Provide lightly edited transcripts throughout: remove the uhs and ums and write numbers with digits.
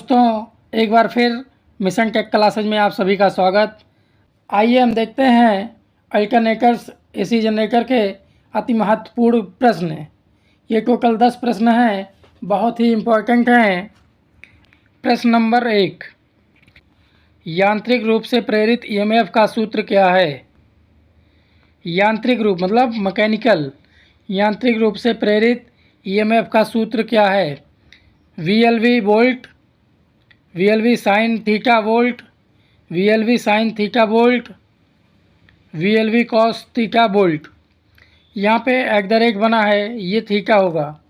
दोस्तों, एक बार फिर मिशन टेक क्लासेज में आप सभी का स्वागत। आइए हम देखते हैं अल्टरनेटर्स एसी जनरेटर के अति महत्वपूर्ण प्रश्न। ये टोटल 10 प्रश्न हैं, बहुत ही इम्पोर्टेंट हैं। प्रश्न नंबर 1, यांत्रिक रूप से प्रेरित ईएमएफ का सूत्र क्या है? यांत्रिक रूप मतलब मैकेनिकल, यांत्रिक रूप से प्रेरित ईएमएफ का सूत्र क्या है? VLV volt, VLV sine theta volt, VLV sine theta volt, VLV cos theta volt. यहाँ पे @ बना है, ये थीटा होगा।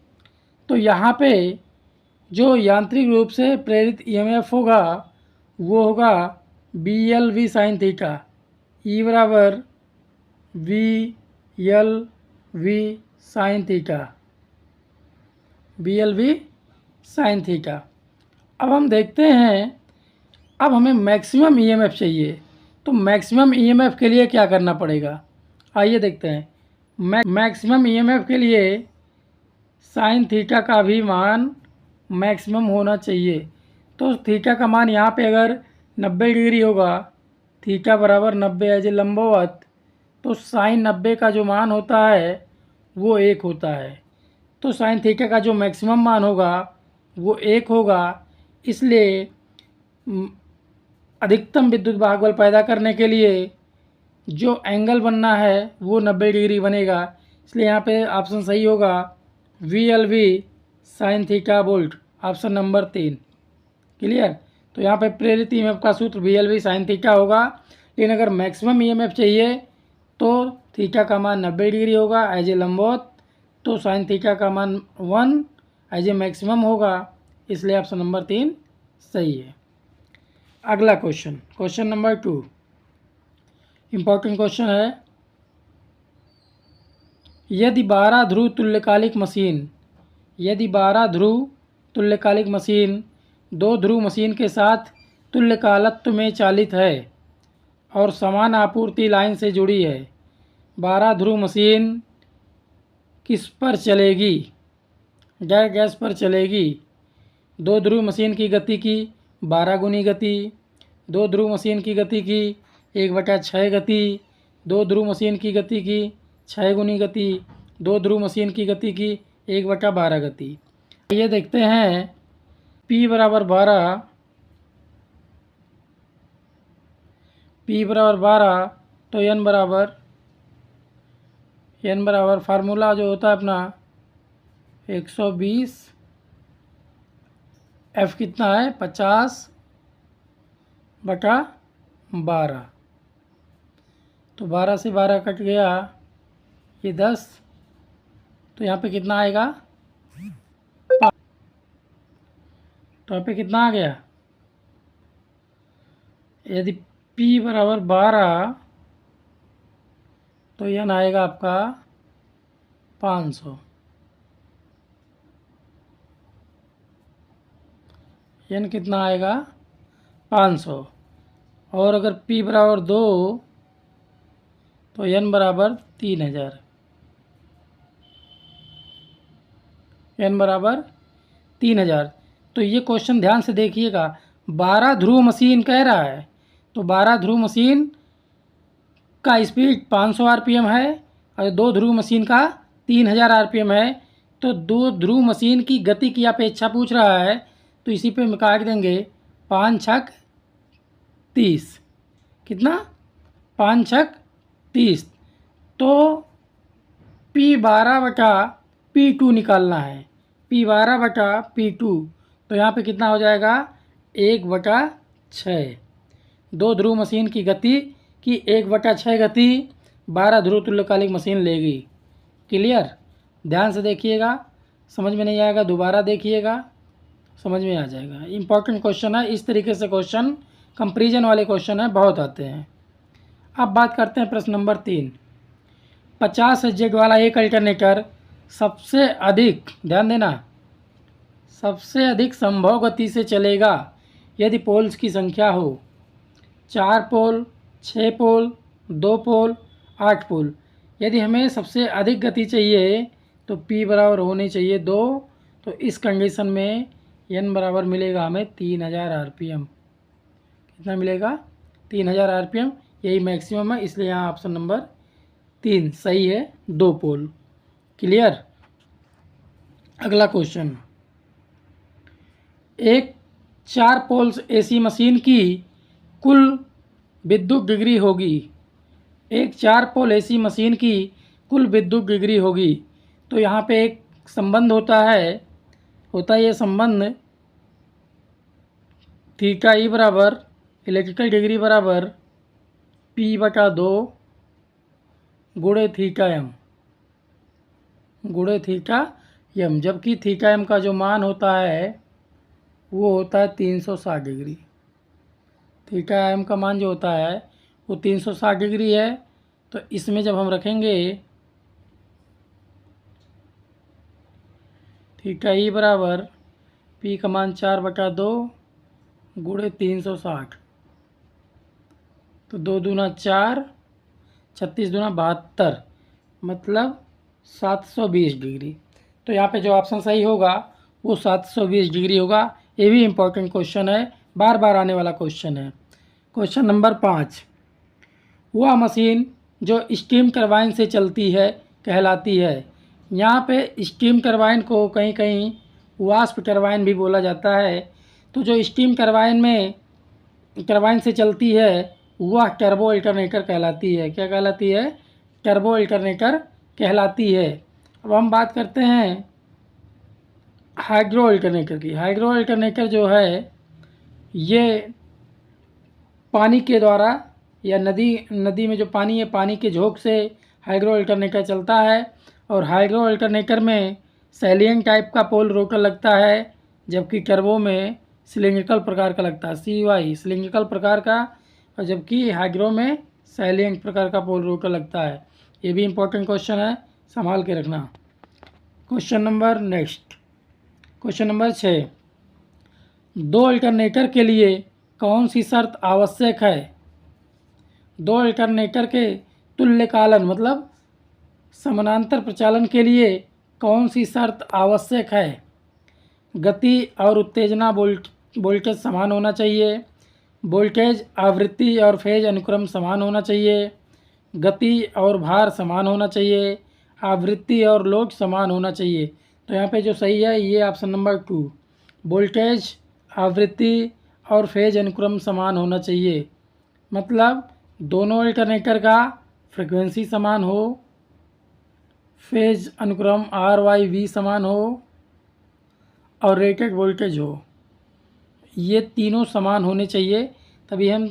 तो यहाँ पे जो यांत्रिक रूप से प्रेरित ईएमएफ होगा वो होगा VLV साइन थीटा। E बराबर VLV sine theta, VLV sine theta. अब हम देखते हैं, अब हमें मैक्सिमम ईएमएफ चाहिए, तो मैक्सिमम ईएमएफ के लिए क्या करना पड़ेगा? आइए देखते हैं। मैक्सिमम ईएमएफ के लिए साइन थीटा का भी मान मैक्सिमम होना चाहिए। तो थीटा का मान यहाँ पे अगर 90 डिग्री होगा, थीटा बराबर 90 एज ए लंबवत, तो साइन 90 का जो मान होता है वो 1 होता है। तो साइन थीटा का जो मैक्सिमम मान होगा वो 1 होगा। इसलिए अधिकतम विद्युत वाहक बल पैदा करने के लिए जो एंगल बनना है वो 90 डिग्री बनेगा। इसलिए यहाँ पे ऑप्शन सही होगा VLV sine theta volt, option number 3। Clear? तो यहाँ पे प्रेरित ईएमएफ का सूत्र VLV साइन थीटा होगा। लेकिन अगर मैक्सिमम ईएमएफ चाहिए तो थीटा का मान 90 डिग्री होगा एज ए लंबवत, तो साइन थीटा का मान 1 एज ए मैक्सिमम होगा। इसलिए ऑप्शन नंबर 3 सही है। अगला question, question number 2, important question है। यदि 12 ध्रुव तुल्यकालिक मशीन, यदि 12 ध्रुव तुल्यकालिक मशीन 2 ध्रुव मशीन के साथ तुल्यकालत्व में चालित है और समान आपूर्ति लाइन से जुड़ी है, 12 ध्रुव मशीन किस पर चलेगी? गैस पर चलेगी। 2 ध्रुव मशीन की गति की 12 गुनी गति, 2 ध्रुव मशीन की गति की 1/6 गति, 2 ध्रुव मशीन की गति की 6 गुनी गति, 2 ध्रुव मशीन की गति की 1/12 गति। ये देखते हैं P बराबर 12, P बराबर 12, तो N बराबर फार्मूला जो होता है अपना 120, F कितना है 50/12। तो 12 से 12 कट गया, ये 10, तो यहाँ पे कितना आएगा? तो यहाँ पे कितना आ गया? यदि P बराबर 12 तो N आएगा आपका 500। N कितना आएगा? 500। और अगर P बराबर 2 तो N बराबर 3000। N बराबर 3000। तो ये क्वेश्चन ध्यान से देखिएगा, 12 ध्रुव मशीन कह रहा है, तो 12 ध्रुव मशीन का स्पीड 500 RPM है और 2 ध्रुव मशीन का 3000 RPM है। तो 2 ध्रुव मशीन की गति की अपेक्षा पूछ रहा है, तो इसी पे हम काट देंगे 5 छक 30। कितना? 5 छक 30। तो P12/P2 निकालना है, P12/P2। तो यहाँ पे कितना हो जाएगा? 1/6। 2 ध्रुव मशीन की गति की 1/6 गति 12 ध्रुव तुल्यकालिक मशीन लेगी। क्लियर? ध्यान से देखिएगा, समझ में नहीं आएगा दोबारा देखिएगा, समझ में आ जाएगा। इम्पॉर्टेंट क्वेश्चन है। इस तरीके से क्वेश्चन, कंपैरिजन वाले क्वेश्चन है, बहुत आते हैं। अब बात करते हैं प्रश्न नंबर 3। 50 Z वाला एक अल्टरनेटर सबसे अधिक, ध्यान देना, सबसे अधिक संभव गति से चलेगा यदि पोल्स की संख्या हो 4 पोल, 6 पोल, 2 पोल, 8 पोल। यदि हमें सबसे अधिक गति चाहिए तो P बराबर होनी चाहिए 2। तो इस कंडीशन में एन बराबर मिलेगा हमें 3000 RPM। कितना मिलेगा? 3000 RPM। यही मैक्सिमम है, इसलिए यहाँ ऑप्शन नंबर 3 सही है, 2 पोल। क्लियर। अगला क्वेश्चन, एक 4 पोल्स AC मशीन की कुल विद्युत डिग्री होगी। एक 4 पोल AC मशीन की कुल विद्युत डिग्री होगी। तो यहाँ पे एक संबंध होता है ये संबंध थीटा ई बराबर इलेक्ट्रिकल डिग्री बराबर P/2 गुणे थीटा एम गुणे थीटा एम, जबकि थीटा एम का जो मान होता है वो होता है 360 डिग्री। थीटा एम का मान जो होता है वो 360 डिग्री है। तो इसमें जब हम रखेंगे थीटा ई बराबर पी का मान 4/2 गुणे 360, तो 2 दूना 4, 36 दूना 72, मतलब 720 डिग्री। तो यहाँ पे जो ऑप्शन सही होगा वो 720 डिग्री होगा। ये भी इम्पोर्टेंट क्वेश्चन है, बार बार आने वाला क्वेश्चन है। क्वेश्चन नंबर 5, वह मशीन जो स्टीम टरबाइन से चलती है कहलाती है। यहाँ पे स्टीम टरबाइन को कहीं कहीं वाष्प टरबाइन भी बोला जाता है। तो जो स्टीम टरबाइन से चलती है वह टर्बो अल्टरनेटर कहलाती है। क्या कहलाती है? टर्बो अल्टरनेटर कहलाती है। अब हम बात करते हैं हाइड्रो अल्टरनेटर की। हाइड्रो अल्टरनेटर जो है ये पानी के द्वारा या नदी में जो पानी है, पानी के झोंक से हाइड्रो अल्टरनेटर चलता है। और हाइड्रो अल्टरनेटर में सैलियन टाइप का पोल रोटर लगता है, जबकि टर्बो में सिलिंड्रिकल प्रकार का लगता है, CY सिलिंड्रिकल प्रकार का, और जबकि हाइड्रो में सैलियन प्रकार का पोल रोटर लगता है। ये भी इम्पोर्टेंट क्वेश्चन है, संभाल के रखना। क्वेश्चन नंबर 6, 2 अल्टरनेटर के लिए कौन सी शर्त आवश्यक है? 2 अल्टरनेटर के तुल्यकालन मतलब समानांतर प्रचालन के लिए कौन सी शर्त आवश्यक है? गति और उत्तेजना वोल्टेज समान होना चाहिए। वोल्टेज आवृत्ति और फेज अनुक्रम समान होना चाहिए। गति और भार समान होना चाहिए। आवृत्ति और लोड समान होना चाहिए। तो यहाँ पे जो सही है ये ऑप्शन नंबर 2, वोल्टेज आवृत्ति और फेज अनुक्रम समान होना चाहिए। मतलब दोनों अल्टरनेटर का फ्रिक्वेंसी समान हो, फेज अनुक्रम RYV समान हो और रेटेड वोल्टेज हो। ये तीनों समान होने चाहिए, तभी हम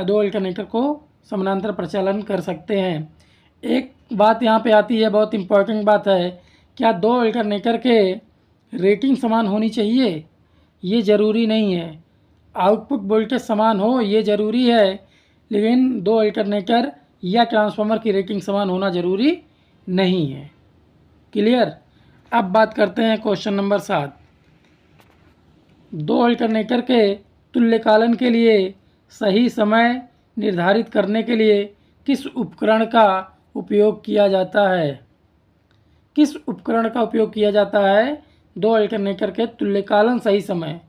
2 अल्टरनेटर को समानांतर प्रचालन कर सकते हैं। एक बात यहाँ पे आती है, बहुत इम्पोर्टेंट बात है, क्या 2 अल्टरनेटर के रेटिंग समान होनी चाहिए? ये ज़रूरी नहीं है। आउटपुट वोल्टेज समान हो ये ज़रूरी है, लेकिन 2 अल्टरनेटर या ट्रांसफार्मर की रेटिंग समान होना ज़रूरी नहीं है। क्लियर। अब बात करते हैं क्वेश्चन नंबर 7, 2 अल्टरनेटर के तुल्यकालन के लिए सही समय निर्धारित करने के लिए किस उपकरण का उपयोग किया जाता है? किस उपकरण का उपयोग किया जाता है 2 अल्टरनेटर के तुल्यकालन सही समय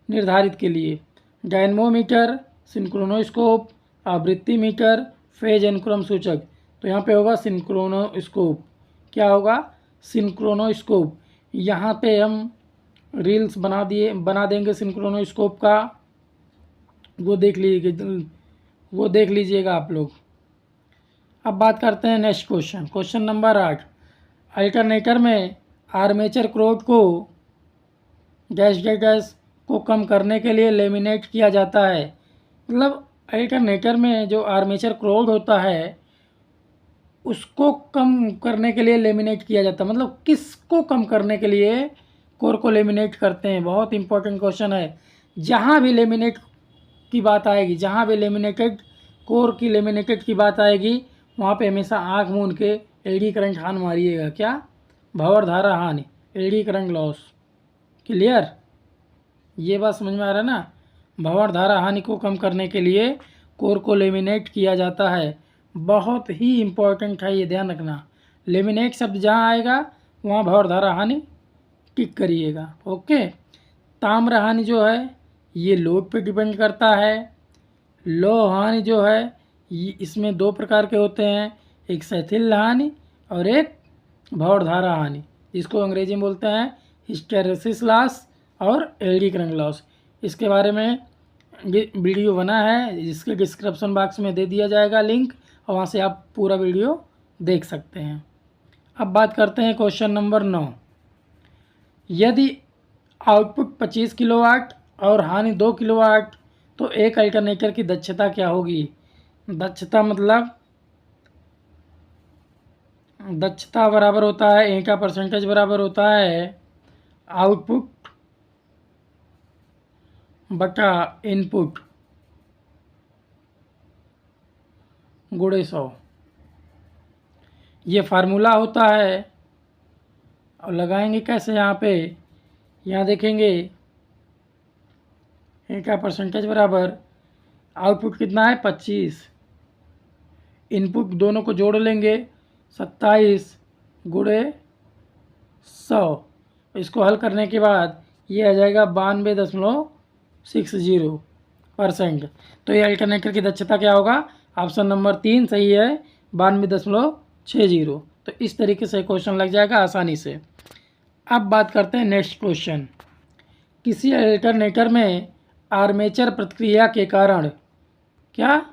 निर्धारित के लिए? डायनमोमीटर, सिंक्रोनोस्कोप, आवृत्ति मीटर, फेज अनुक्रम सूचक। तो यहाँ पे होगा सिंक्रोनोस्कोप। क्या होगा? सिंक्रोनोस्कोप। यहाँ पे हम रील्स बना देंगे सिंक्रोनोस्कोप का, वो देख लीजिएगा आप लोग। अब बात करते हैं नेक्स्ट क्वेश्चन नंबर 8, अल्टरनेटर में आर्मेचर क्रोड को गैस को कम करने के लिए लेमिनेट किया जाता है। मतलब अल्टरनेटर में जो आर्मेचर क्रोड होता है उसको कम करने के लिए लेमिनेट किया जाता है। मतलब किसको कम करने के लिए कोर को लेमिनेट करते हैं? बहुत इंपॉर्टेंट क्वेश्चन है। जहाँ भी लेमिनेट की बात आएगी, जहाँ भी लेमिनेटेड कोर की लेमिनेटेड की बात आएगी, वहाँ पे हमेशा आँख मूंद के एडी करंट हानि मारिएगा। क्या? भंवर धारा हानि, एडी करंट लॉस। क्लियर। ये बात समझ में आ रहा है ना? भंवर धारा हानि को कम करने के लिए कोर को लेमिनेट किया जाता है। बहुत ही इम्पोर्टेंट है, ये ध्यान रखना। लेमिनेट शब्द जहाँ आएगा वहाँ भंवर धारा हानि टिक करिएगा। ओके। ताम्र हानि जो है ये लोड पे डिपेंड करता है। लौह हानि जो है ये इसमें दो प्रकार के होते हैं, एक शिथिल हानि और एक भौरधारा हानि, जिसको अंग्रेजी में बोलते हैं हिस्टेरेसिस लॉस और एडी करंट लॉस। इसके बारे में वीडियो बना है, जिसके डिस्क्रिप्शन बॉक्स में दे दिया जाएगा लिंक, और वहाँ से आप पूरा वीडियो देख सकते हैं। अब बात करते हैं क्वेश्चन नंबर 9। यदि आउटपुट 25 किलोवाट और हानि 2 किलोवाट तो एक अल्टरनेटर की दक्षता क्या होगी? दक्षता मतलब दक्षता बराबर होता है ए का परसेंटेज बराबर होता है आउटपुट बटा इनपुट गुणे 100। ये फार्मूला होता है। और लगाएंगे कैसे? यहाँ देखेंगे ए का परसेंटेज बराबर आउटपुट कितना है 25, इनपुट दोनों को जोड़ लेंगे 27 गुणे 100। इसको हल करने के बाद ये आ जाएगा 92.60%। तो ये अल्टरनेटर की दक्षता क्या होगा? ऑप्शन नंबर 3 सही है, 92.60। तो इस तरीके से क्वेश्चन लग जाएगा आसानी से। अब बात करते हैं नेक्स्ट क्वेश्चन। किसी अल्टरनेटर में आर्मेचर प्रतिक्रिया के कारण, क्या?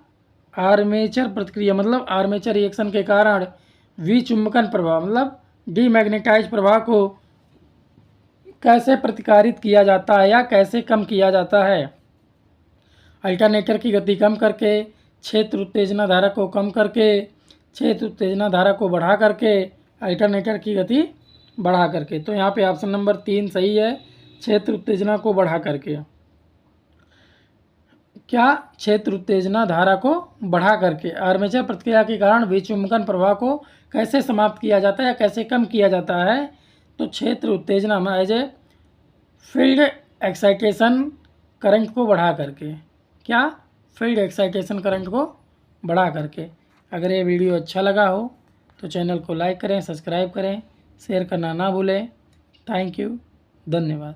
आर्मेचर प्रतिक्रिया मतलब आर्मेचर रिएक्शन के कारण विचुंबकन प्रभाव मतलब डीमैग्नेटाइज प्रभाव को कैसे प्रतिकारित किया जाता है या कैसे कम किया जाता है? अल्टरनेटर की गति कम करके, क्षेत्र उत्तेजना धारा को कम करके, क्षेत्र उत्तेजना धारा को बढ़ा करके, अल्टरनेटर की गति बढ़ा करके। तो यहाँ पे ऑप्शन नंबर 3 सही है, क्षेत्र उत्तेजना को बढ़ा करके। क्या? क्षेत्र उत्तेजना धारा को बढ़ा करके आर्मेचर प्रतिक्रिया के कारण विचुंबकन प्रभाव को कैसे समाप्त किया जाता है या कैसे कम किया जाता है? तो क्षेत्र उत्तेजना में as a field excitation current को बढ़ा करके। क्या? फील्ड एक्साइटेशन करंट को बढ़ा करके। अगर ये वीडियो अच्छा लगा हो तो चैनल को लाइक करें, सब्सक्राइब करें, शेयर करना ना भूलें। थैंक यू, धन्यवाद।